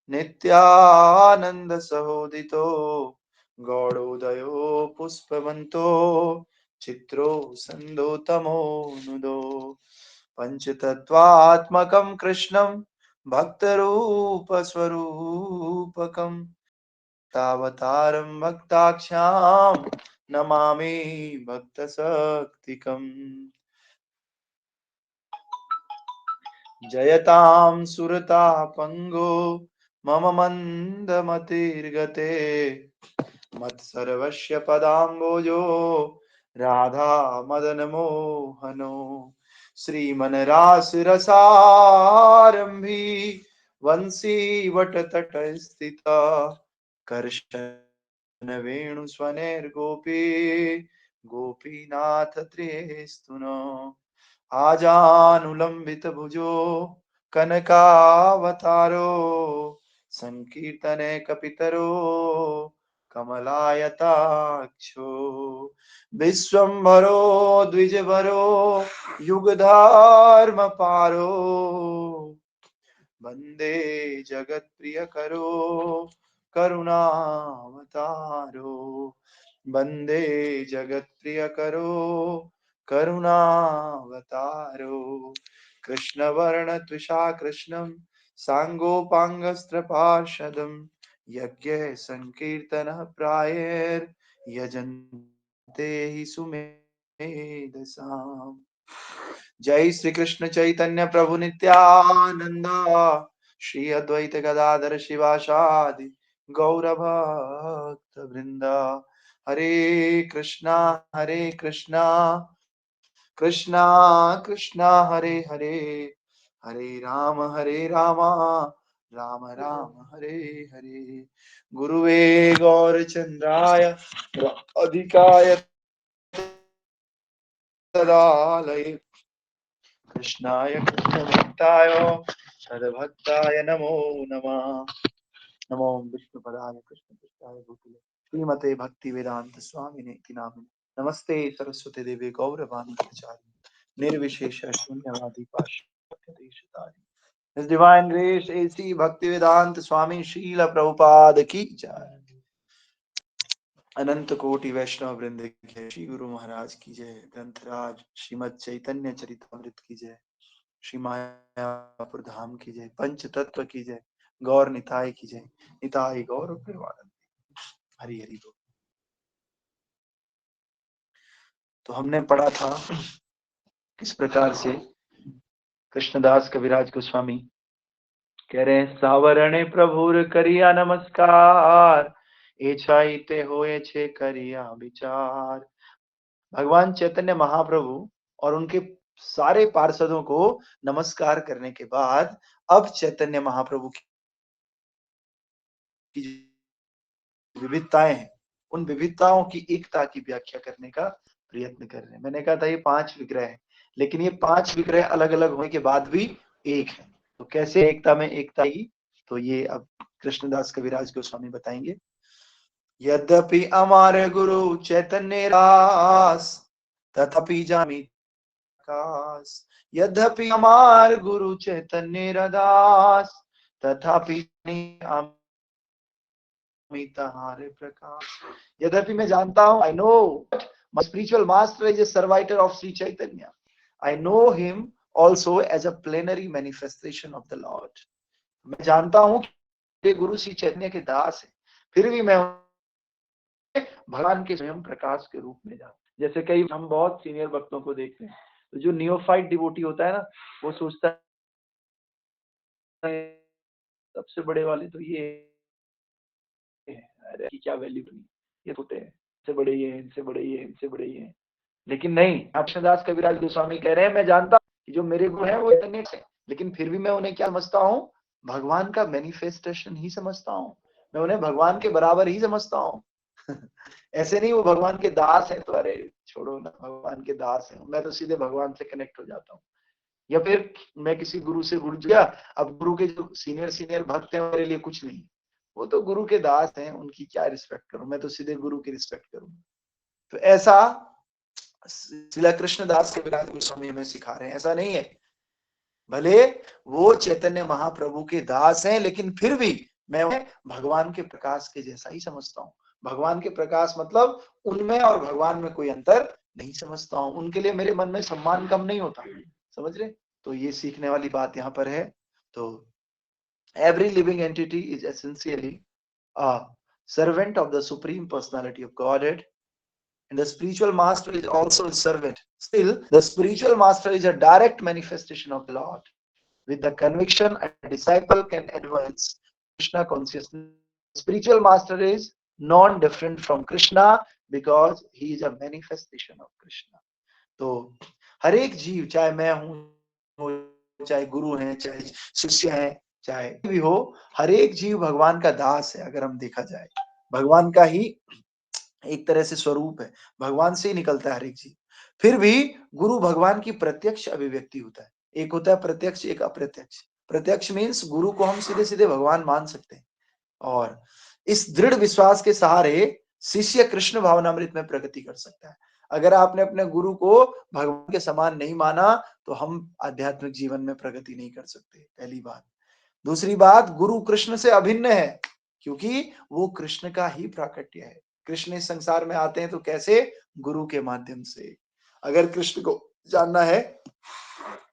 नित्यानंद सहोदितो गौड़ोदयो पुष्पवंतो चित्रो संदोतमो नुदो पंचतत्वात्मकं कृष्णं भक्तरूपस्वरूपकं तावतारं भक्ताख्यां नमामि भक्तशक्तिकम् जयतां सुरतापङ्गो मम मन्दमतिर्गते मत्सर्वस्य पदाम्बोजो राधा मदनमोहनो श्रीमनरासरसारम्भी वंशी वटतटस्थिता कर्शन वेणुस्वनैर्गोपी गोपीनाथ त्रिस्तुनो आजानुलंबित भुजो कनकावतारो संकीर्तने कपितरो कमलायताक्षो विश्वम्भरो द्विजभरो युगधर्म पारो वंदे जगत प्रिय करो करुणावतारो वंदे जगत प्रिय करो करुणावतारो कृष्ण वर्ण त्विषा कृष्णं सांगोपांगस्त्रपार्षदं यज्ञ संकीर्तन प्रायेर यजन्ते हि सुमेधसाम् जय श्री कृष्ण चैतन्य प्रभु नित्यानंद श्री अद्वैत गदाधर शिवासादि गौर भक्त वृंद हरे कृष्णा कृष्णा कृष्णा हरे हरे हरे राम राम राम हरे हरे गुरुवे गौरचंद्राय अधिकाय तदालये कृष्णाय कृष्णभक्ताय तद्भक्ताय नमो नमः नमो विष्णुपदाय कृष्णपृष्ठाय भूतले श्रीमते भक्ति वेदांत स्वामिने इति नामिने नमस्ते सरस्वती देवी गौरवाणी प्रचारिणे निर्विशेष शून्यवादी पाश्चात्यदेशतारिणे His Divine Grace A.C. Bhaktivedanta Swami Srila Prabhupada की जय अनंत कोटि वैष्णव वृंद की जय श्री गुरु महाराज की जय ग्रंथराज श्रीमद चैतन्य चरितामृत की जय श्री मायापुर धाम की जय पंच तत्व की जय गौर निताय की जय निताय गौर प्रेमानंद हरि हरि बोल। तो हमने पढ़ा था किस प्रकार से कृष्णदास कविराज गोस्वामी कह रहे हैं सावरणे प्रभुर करिया नमस्कार एछाइते होए छे करिया विचार। भगवान चैतन्य महाप्रभु और उनके सारे पार्षदों को नमस्कार करने के बाद अब चैतन्य महाप्रभु की विविधताएं हैं उन विविधताओं की एकता की व्याख्या करने का प्रयत्न कर रहे हैं। मैंने कहा था ये 5 विग्रह है लेकिन ये 5 विग्रह अलग अलग होने के बाद भी एक है। तो कैसे एकता में एकता आई तो ये अब कृष्णदास कविराज गोस्वामी बताएंगे। यद्यपि हमारे गुरु चैतन्य दास तथापि जामी प्रकाश यद्यपि हमार गुरु चैतन्य दास तथापि तहारे प्रकाश। यद्यपि मैं जानता हूं I know my spiritual master is a servitor of Sri Chaitanya. I know him also as a plenary manifestation of the Lord. मैं जानता हूं कि गुरु श्री चैतन्य के दास है फिर भी मैं भगवान के स्वयं प्रकाश के रूप में जानता। जैसे कई हम बहुत सीनियर भक्तों को देखते हैं तो जो नियोफाइट डिवोटी होता है ना वो सोचता है सबसे बड़े वाले तो ये अरे की क्या वैल्यू नहीं ये होते हैं इनसे बड़े ये इनसे बड़े ये इनसे बड़े ये। लेकिन नहीं कृष्णदास कविराज गोस्वामी कह रहे हैं मैं जानता कि जो मेरे गुरु हैं वो इतने से लेकिन फिर भी मैं उन्हें क्या समझता हूँ भगवान का मैनिफेस्टेशन ही समझता हूँ। मैं उन्हें भगवान के बराबर ही समझता हूँ ऐसे नहीं वो भगवान के दास है तो अरे छोड़ो ना भगवान के दास है मैं तो सीधे भगवान से कनेक्ट हो जाता हूँ। या फिर मैं किसी गुरु से जुड़ गया अब गुरु के जो सीनियर भक्त हैं मेरे लिए कुछ नहीं वो तो गुरु के दास हैं उनकी क्या रिस्पेक्ट करूं मैं तो सीधे गुरु की रिस्पेक्ट करूं। तो ऐसा श्रीला कृष्णदास के विराट गोस्वामी हमें सिखा रहे हैं ऐसा नहीं है भले वो चैतन्य महाप्रभु के दास हैं, लेकिन फिर भी मैं उन्हें भगवान के प्रकाश के जैसा ही समझता हूँ। भगवान के प्रकाश मतलब उनमें और भगवान में कोई अंतर नहीं समझता हूँ। उनके लिए मेरे मन में सम्मान कम नहीं होता, समझ रहे? तो ये सीखने वाली बात यहाँ पर है। तो every living entity is essentially a servant of the supreme personality of Godhead, and the spiritual master is also a servant. Still, the spiritual master is a direct manifestation of the Lord. With the conviction, a disciple can advance Krishna consciousness. Spiritual master is non-different from Krishna because he is a manifestation of Krishna. तो हर एक जीव, चाहे मैं हूं, चाहे गुरु हैं, चाहे शिष्य हैं, चाहे भी हो, हर एक जीव भगवान का दास है। अगर हम देखा जाए, भगवान का ही एक तरह से स्वरूप है, भगवान से ही निकलता है हर एक जीव। फिर भी गुरु भगवान की प्रत्यक्ष अभिव्यक्ति होता है। एक होता है प्रत्यक्ष, एक अप्रत्यक्ष। प्रत्यक्ष मीन्स गुरु को हम सीधे सीधे भगवान मान सकते हैं, और इस दृढ़ विश्वास के सहारे शिष्य कृष्ण भावनामृत में प्रगति कर सकता है। अगर आपने अपने गुरु को भगवान के समान नहीं माना, तो हम आध्यात्मिक जीवन में प्रगति नहीं कर सकते, पहली बात। दूसरी बात, गुरु कृष्ण से अभिन्न है, क्योंकि वो कृष्ण का ही प्राकट्य है। कृष्ण इस संसार में आते हैं तो कैसे? गुरु के माध्यम से। अगर कृष्ण को जानना है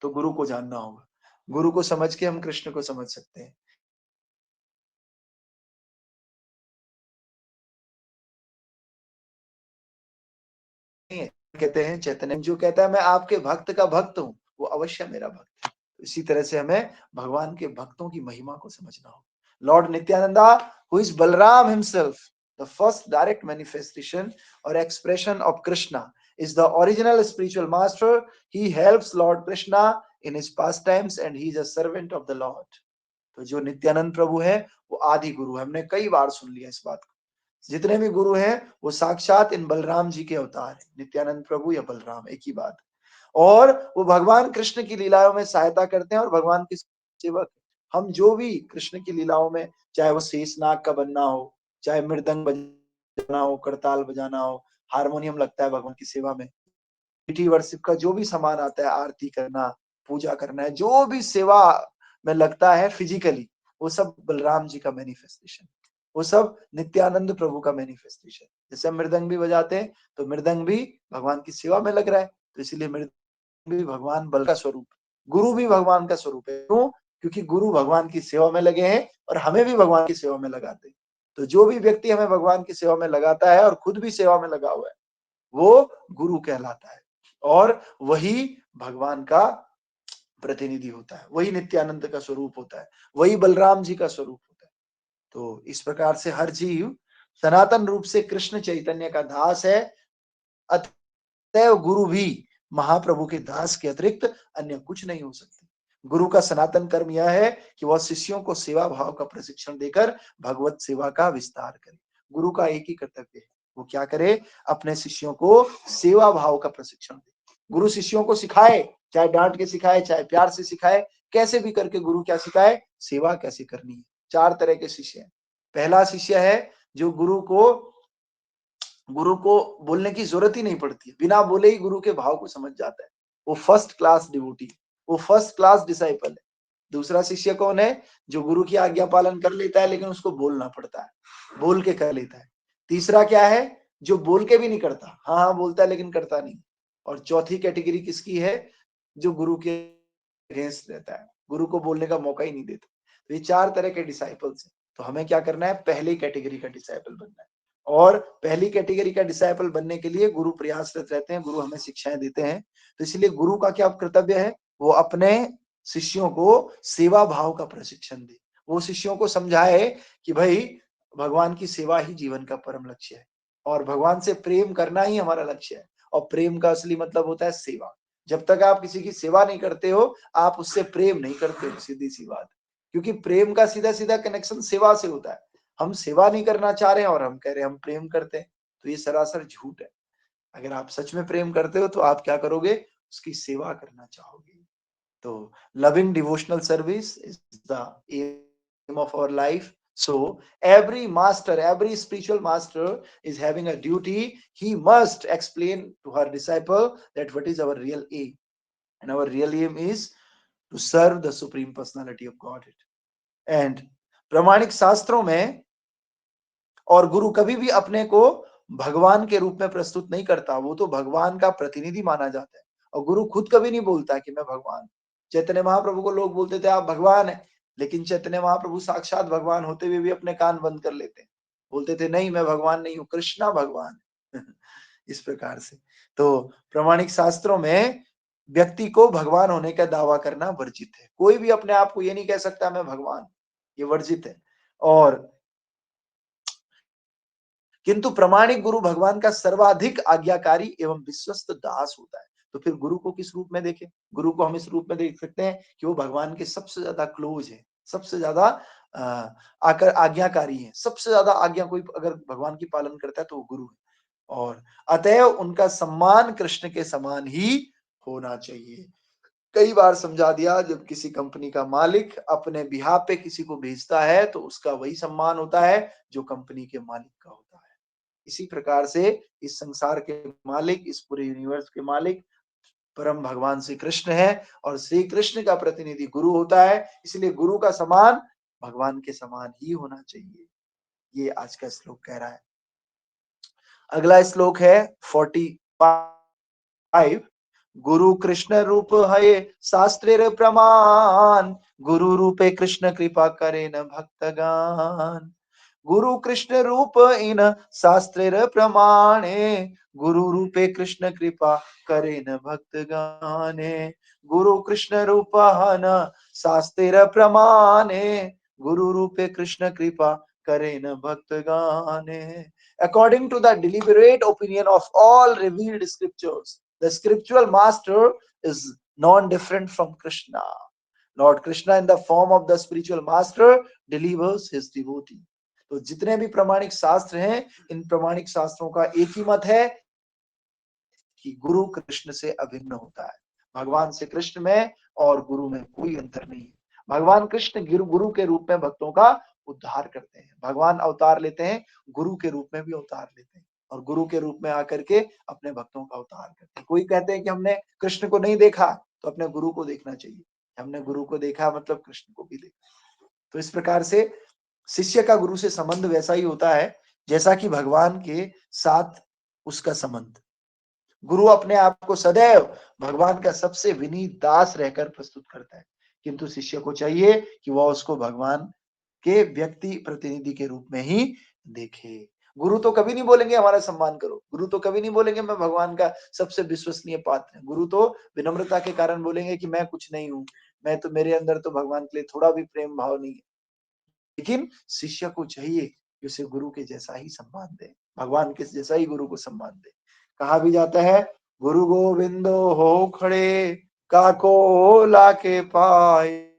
तो गुरु को जानना होगा। गुरु को समझ के हम कृष्ण को समझ सकते हैं। कहते हैं चैतन्य, जो कहता है मैं आपके भक्त का भक्त हूं, वो अवश्य मेरा भक्त है। इसी तरह से हमें भगवान के भक्तों की महिमा को समझना होगा। Lord Nityananda, who is Balaram himself, the first direct manifestation और expression of Krishna, is the original spiritual master. He helps Lord Krishna in his pastimes and he is a servant of the Lord. तो जो नित्यानंद प्रभु है वो आदि गुरु है। हमने कई बार सुन लिया इस बात को। जितने भी गुरु हैं वो साक्षात इन बलराम जी के अवतार हैं, नित्यानंद प्रभु या बलराम, एक ही बात। और वो भगवान कृष्ण की लीलाओं में सहायता करते हैं और भगवान के सेवक। हम जो भी कृष्ण की लीलाओं में, चाहे वो शेषनाग का बनना हो, चाहे मृदंग बजाना हो, करताल बजाना हो, हारमोनियम लगता है भगवान की सेवा में, मीठी वर्षिप का जो भी सामान आता है, आरती करना, पूजा करना है, जो भी सेवा में लगता है फिजिकली, वो सब बलराम जी का मैनिफेस्टेशन, वो सब नित्यानंद प्रभु का मैनिफेस्टेशन। जैसे हम मृदंग भी बजाते हैं तो मृदंग भी भगवान की सेवा में लग रहा है, तो इसीलिए मृदंग भी भगवान बल का स्वरूप, गुरु भी भगवान का स्वरूप है। क्यों? क्योंकि गुरु भगवान की सेवा में लगे हैं और हमें भी भगवान की सेवा में लगाते हैं। तो जो भी व्यक्ति हमें भगवान की सेवा में लगाता है और खुद भी सेवा में लगा हुआ है, वो गुरु कहलाता है, और वही भगवान का प्रतिनिधि होता है, वही नित्यानंद का स्वरूप होता है, वही बलराम जी का स्वरूप होता है। तो इस प्रकार से हर जीव सनातन रूप से कृष्ण चैतन्य का दास है, अतएव गुरु भी महाप्रभु के दास के अतिरिक्त अन्य कुछ नहीं हो सकते। गुरु का सनातन कर्म यह है कि वह शिष्यों को सेवा भाव का प्रशिक्षण देकर भगवत सेवा का विस्तार करे। गुरु का एक ही कर्तव्य है, वो क्या करे? अपने शिष्यों को सेवा भाव का प्रशिक्षण दे। गुरु शिष्यों को सिखाए, चाहे डांट के सिखाए, चाहे प्यार से सिखाए, कैसे भी करके गुरु क्या सिखाए? सेवा कैसे करनी है। चार तरह के शिष्य हैं। पहला शिष्य है जो गुरु को बोलने की जरूरत ही नहीं पड़ती है, बिना बोले ही गुरु के भाव को समझ जाता है, वो फर्स्ट क्लास डिवोटी, वो फर्स्ट क्लास डिसाइपल है। दूसरा शिष्य कौन है? जो गुरु की आज्ञा पालन कर लेता है लेकिन उसको बोलना पड़ता है, बोल के कर लेता है। तीसरा क्या है? जो बोल के भी नहीं करता, हाँ हाँ बोलता है लेकिन करता नहीं। और चौथी कैटेगरी किसकी है? जो गुरु के अगेंस्ट रहता है, गुरु को बोलने का मौका ही नहीं देता। तो ये चार तरह के डिसाइपल्स हैं। तो हमें क्या करना है? पहली कैटेगरी का डिसाइपल बनना है। और पहली कैटेगरी का डिसाइपल बनने के लिए गुरु प्रयासरत रहते हैं, गुरु हमें शिक्षाएं देते हैं। तो इसलिए गुरु का क्या कर्तव्य है? वो अपने शिष्यों को सेवा भाव का प्रशिक्षण दे। वो शिष्यों को समझाए कि भाई भगवान की सेवा ही जीवन का परम लक्ष्य है, और भगवान से प्रेम करना ही हमारा लक्ष्य है। और प्रेम का असली मतलब होता है सेवा। जब तक आप किसी की सेवा नहीं करते हो, आप उससे प्रेम नहीं करते हो, सीधी सी बात। क्योंकि प्रेम का सीधा सीधा कनेक्शन सेवा से होता है। हम सेवा नहीं करना चाह रहे हैं और हम कह रहे हैं हम प्रेम करते हैं, तो ये सरासर झूठ है। अगर आप सच में प्रेम करते हो तो आप क्या करोगे? उसकी सेवा करना चाहोगे। तो loving devotional service is the aim of our life. So every master, every spiritual master is having a duty. He must explain to her disciple that what is our real aim. And our real aim is to serve the Supreme Personality of Godhead. And प्रामाणिक शास्त्रों में और गुरु कभी भी अपने को भगवान के रूप में प्रस्तुत नहीं करता, वो तो भगवान का प्रतिनिधि माना जाता है। और गुरु खुद कभी नहीं बोलता कि मैं भगवान। चैतन्य महाप्रभु को लोग बोलते थे आप भगवान है, लेकिन चैतन्य महाप्रभु साक्षात भगवान होते हुए भी अपने कान बंद कर लेते हैं, बोलते थे नहीं मैं भगवान नहीं हूँ, कृष्णा भगवान है। इस प्रकार से तो प्रामाणिक शास्त्रों में व्यक्ति को भगवान होने का दावा करना वर्जित है। कोई भी अपने आप को ये नहीं कह सकता मैं भगवान, ये वर्जित है। और किंतु प्रामाणिक गुरु भगवान का सर्वाधिक आज्ञाकारी एवं विश्वस्त दास होता है। तो फिर गुरु को किस रूप में देखें? गुरु को हम इस रूप में देख सकते हैं कि वो भगवान के सबसे ज्यादा क्लोज है, सबसे ज्यादा आकर आज्ञाकारी है, सबसे ज्यादा आज्ञा कोई अगर भगवान की पालन करता है तो वो गुरु है। और अतएव उनका सम्मान कृष्ण के समान ही होना चाहिए। कई बार समझा दिया, जब किसी कंपनी का मालिक अपने बिहाफ पे किसी को भेजता है तो उसका वही सम्मान होता है जो कंपनी के मालिक का होता है। इसी प्रकार से इस संसार के मालिक, इस पूरे यूनिवर्स के मालिक परम भगवान श्री कृष्ण है और श्री कृष्ण का प्रतिनिधि गुरु होता है। इसलिए गुरु का समान भगवान के समान ही होना चाहिए। ये आज का श्लोक कह रहा है। अगला श्लोक है 45। गुरु कृष्ण रूप है शास्त्र प्रमाण, गुरु रूपे कृष्ण कृपा करे न भक्तगान। गुरु कृष्ण रूप इन शास्त्र प्रमाणे, गुरु रूपे कृष्ण कृपा करे न भक्तगाने। गुरु कृष्ण रूप न शास्त्र प्रमाणे, गुरु रूपे कृष्ण कृपा करे न भक्तगाने। According to the deliberate opinion of all revealed scriptures, the spiritual master is non-different from Krishna. Lord Krishna in the form of the spiritual master delivers his devotee. तो जितने भी प्रामाणिक शास्त्र हैं, इन प्रामाणिक शास्त्रों का एक ही मत है कि गुरु कृष्ण से अभिन्न होता है। भगवान से कृष्ण में और गुरु में कोई अंतर नहीं है। भगवान कृष्ण गुरु के रूप में भक्तों का उद्धार करते हैं। भगवान अवतार लेते हैं, गुरु के रूप में भी अवतार लेते हैं और गुरु के रूप में आकर के अपने भक्तों का उद्धार करते हैं। कोई कहते हैं कि हमने कृष्ण को नहीं देखा, तो अपने गुरु को देखना चाहिए। हमने गुरु को देखा मतलब कृष्ण को भी देखा। तो इस प्रकार से शिष्य का गुरु से संबंध वैसा ही होता है जैसा कि भगवान के साथ उसका संबंध। गुरु अपने आप को सदैव भगवान का सबसे विनीत दास रहकर प्रस्तुत करता है, किंतु शिष्य को चाहिए कि वह उसको भगवान के व्यक्ति प्रतिनिधि के रूप में ही देखे। गुरु तो कभी नहीं बोलेंगे हमारा सम्मान करो, गुरु तो कभी नहीं बोलेंगे मैं भगवान का सबसे विश्वसनीय पात्र हूं। गुरु तो विनम्रता के कारण बोलेंगे कि मैं कुछ नहीं हूं, मैं तो, मेरे अंदर तो भगवान के लिए थोड़ा भी प्रेम भाव नहीं है। लेकिन शिष्य को चाहिए कि उसे गुरु के जैसा ही सम्मान दे, भगवान के जैसा ही गुरु को सम्मान दे। कहा भी जाता है गुरु गोविंदो हो खड़े, काको लाके पाए,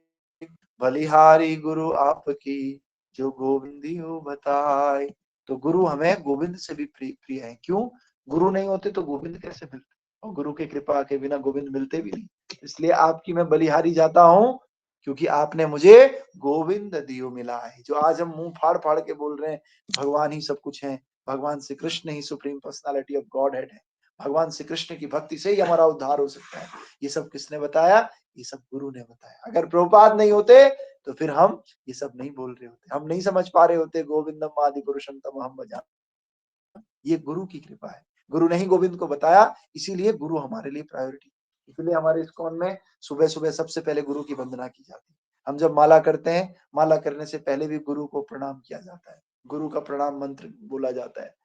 बलिहारी गुरु आपकी, जो गोविंदियो बताए। तो गुरु हमें गोविंद से भी प्रिय है। क्यों? गुरु नहीं होते तो गोविंद कैसे मिलते, और गुरु की कृपा के बिना गोविंद मिलते भी नहीं। इसलिए आपकी मैं बलिहारी जाता हूँ, क्योंकि आपने मुझे गोविंद दियो मिला है। जो आज हम मुंह फाड़ फाड़ के बोल रहे हैं भगवान ही सब कुछ है, भगवान श्री कृष्ण ही supreme personality of godhead है, भगवान श्री कृष्ण की भक्ति से ही हमारा उद्धार हो सकता है, ये सब किसने बताया? ये सब गुरु ने बताया। अगर प्रभुपाद नहीं होते तो फिर हम ये सब नहीं बोल रहे होते, हम नहीं समझ पा रहे होते गोविंदम आदि पुरुषम तमहम भजामि। ये गुरु की कृपा है। गुरु ने ही गोविंद को बताया, इसीलिए गुरु हमारे लिए प्रायोरिटी। इसलिए हमारे इस्कॉन में सुबह सुबह सबसे पहले गुरु की वंदना की जाती है। हम जब माला करते हैं, माला करने से पहले भी गुरु को प्रणाम किया जाता है, गुरु का प्रणाम मंत्र बोला जाता है,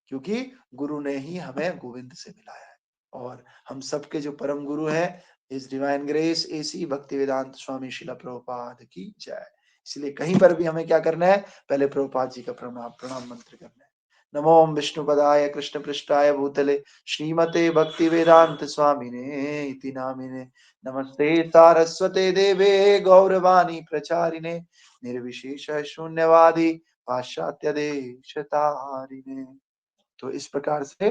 क्योंकि गुरु ने ही हमें गोविंद से मिलाया है। और हम सबके जो परम गुरु हैं, इस डिवाइन ग्रेस एसी भक्ति वेदांत स्वामी शिला प्रभुपाद की जय। इसलिए कहीं पर भी हमें क्या करना है? पहले प्रभुपाद जी का प्रणाम प्रणाम मंत्र करना है। नमो विष्णुपदाय कृष्ण पृष्ठाय भूतले श्रीमते भक्ति वेदांत स्वामिने इति नामिने। नमस्ते सारस्वते देवे गौरवाणी प्रचारिणे, निर्विशेष शून्यवादी पाश्चात्य देश तारिणे। तो इस प्रकार से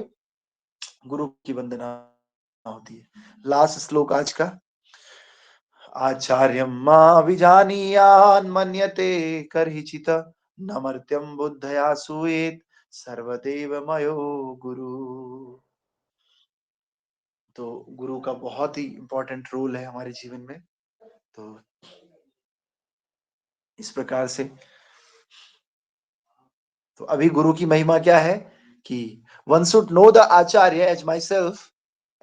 गुरु की वंदना होती है। लास्ट श्लोक आज का, आचार्यं माभिजानीयान् मन्यते कर्हिचित्, नमर्त्यं बुद्धया सूयेत् सर्वदेव मयो गुरु। तो गुरु का बहुत ही इंपॉर्टेंट रोल है हमारे जीवन में। तो इस प्रकार से तो अभी गुरु की महिमा क्या है कि one should know the acharya as myself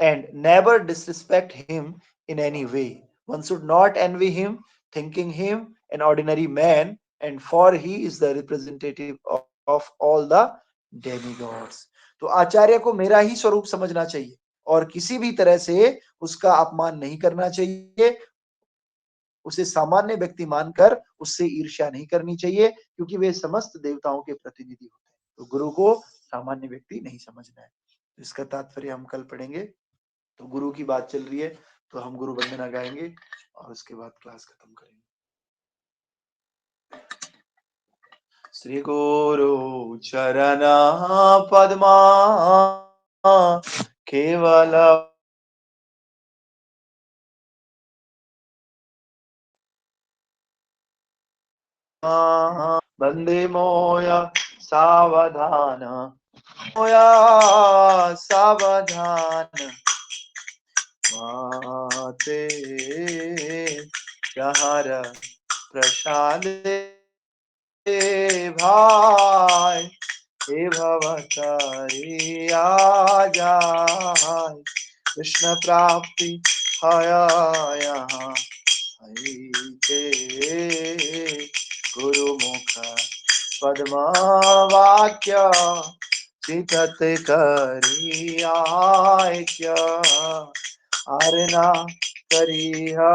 and never disrespect him in any way. One should not envy him, thinking him an ordinary man, and for he is the representative of all the demigods. तो आचार्य को मेरा ही स्वरूप समझना चाहिए और किसी भी तरह से उसका अपमान नहीं करना चाहिए, उसे सामान्य व्यक्ति मानकर उससे ईर्ष्या नहीं करनी चाहिए, क्योंकि वे समस्त देवताओं के प्रतिनिधि होते हैं. तो गुरु को सामान्य व्यक्ति नहीं समझना है. इसका तात्पर्य हम कल पढ़ेंगे. तो गुरु की बात चल रही है, तो हम गुरु वंदना गाएंगे और उसके बाद क्लास खत्म करेंगे. श्री गुरु चरण पद्मा केवल वंदे मोया सावधान, मोया सावधान माते जहर प्रसाद भाई हे भवतारिया जाय कृष्ण प्राप्ति हया यहाँ हईते गुरुमुख पद्मा वाक्य चितत करियाक्य आरना करिहा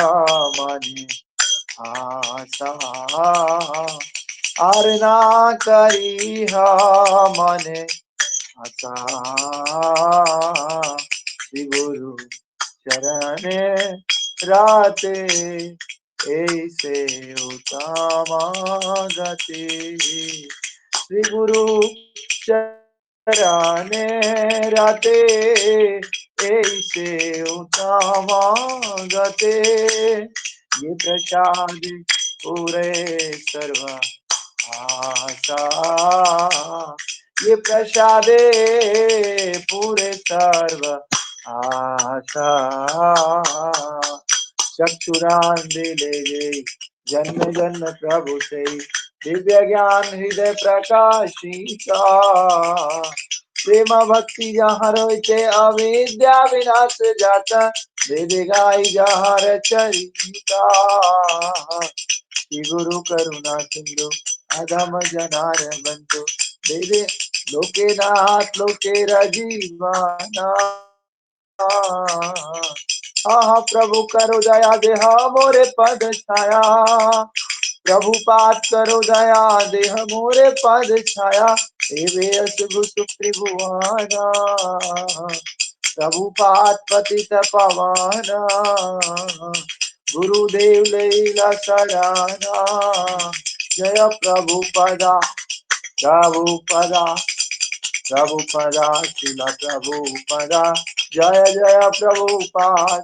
मनि आशा आरना करिहा मने आशा श्री गुरु चरणे राते ऐसे उत्तमा गति श्री गुरु चरणे राते ऐसे उत्तमा गते ये प्रसाद पूरे सर्व आशा ये प्रसादे पूरे सर्व आशा चक्षुरान दिले जन्म जन्म प्रभु से दिव्य ज्ञान हृदय प्रकाशिता प्रेम भक्ति जहाँ रोते अविद्या विनाश जाता वेद गाई जहाँ चरिता श्री गुरु करुणा सिंधु अधम जनार बंधु वेदे लोके नाथ लोके रजीवाना आहा प्रभु करो दया देह मोरे पद छाया प्रभु पात करो दया देह मोरे पद छाया एवे अशुभ सुत्रिभुवाना प्रभु पात पतित पवाना गुरुदेव लीला सराना जय प्रभु पदा प्रभुपदा शिला प्रभुपदा जय जय प्रभुपाद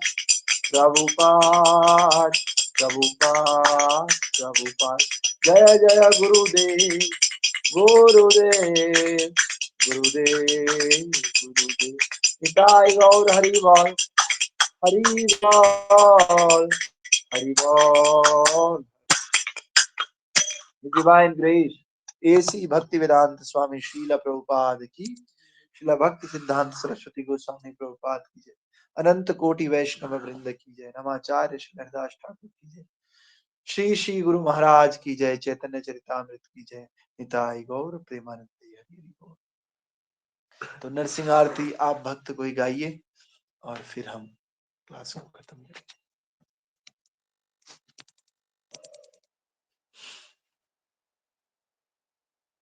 प्रभुपाद प्रभुपाद प्रभुपाद जय जय गुरुदेव गुरुदेव गुरुदेव गुरुदेव निताय गौर हरि बोल हरि बोल हरि बोल. डिवाइन ग्रेस एसी भक्ति वेदांत स्वामी शीला प्रभुपाद की, शीला भक्ति सिद्धांत सरस्वती गोस्वामी प्रभुपाद की जय, अनंत कोटि वैष्णव वृंद की जय, नमाचार्य श्री हरिदास ठाकुर की जय, श्री श्री गुरु महाराज की जय, चैतन्य चरितामृत की जय, निताई गौर प्रेमानंद हरि बोल. तो नरसिंह आरती आप भक्त कोई गाइए और फिर हम क्लास को खत्म करेंगे.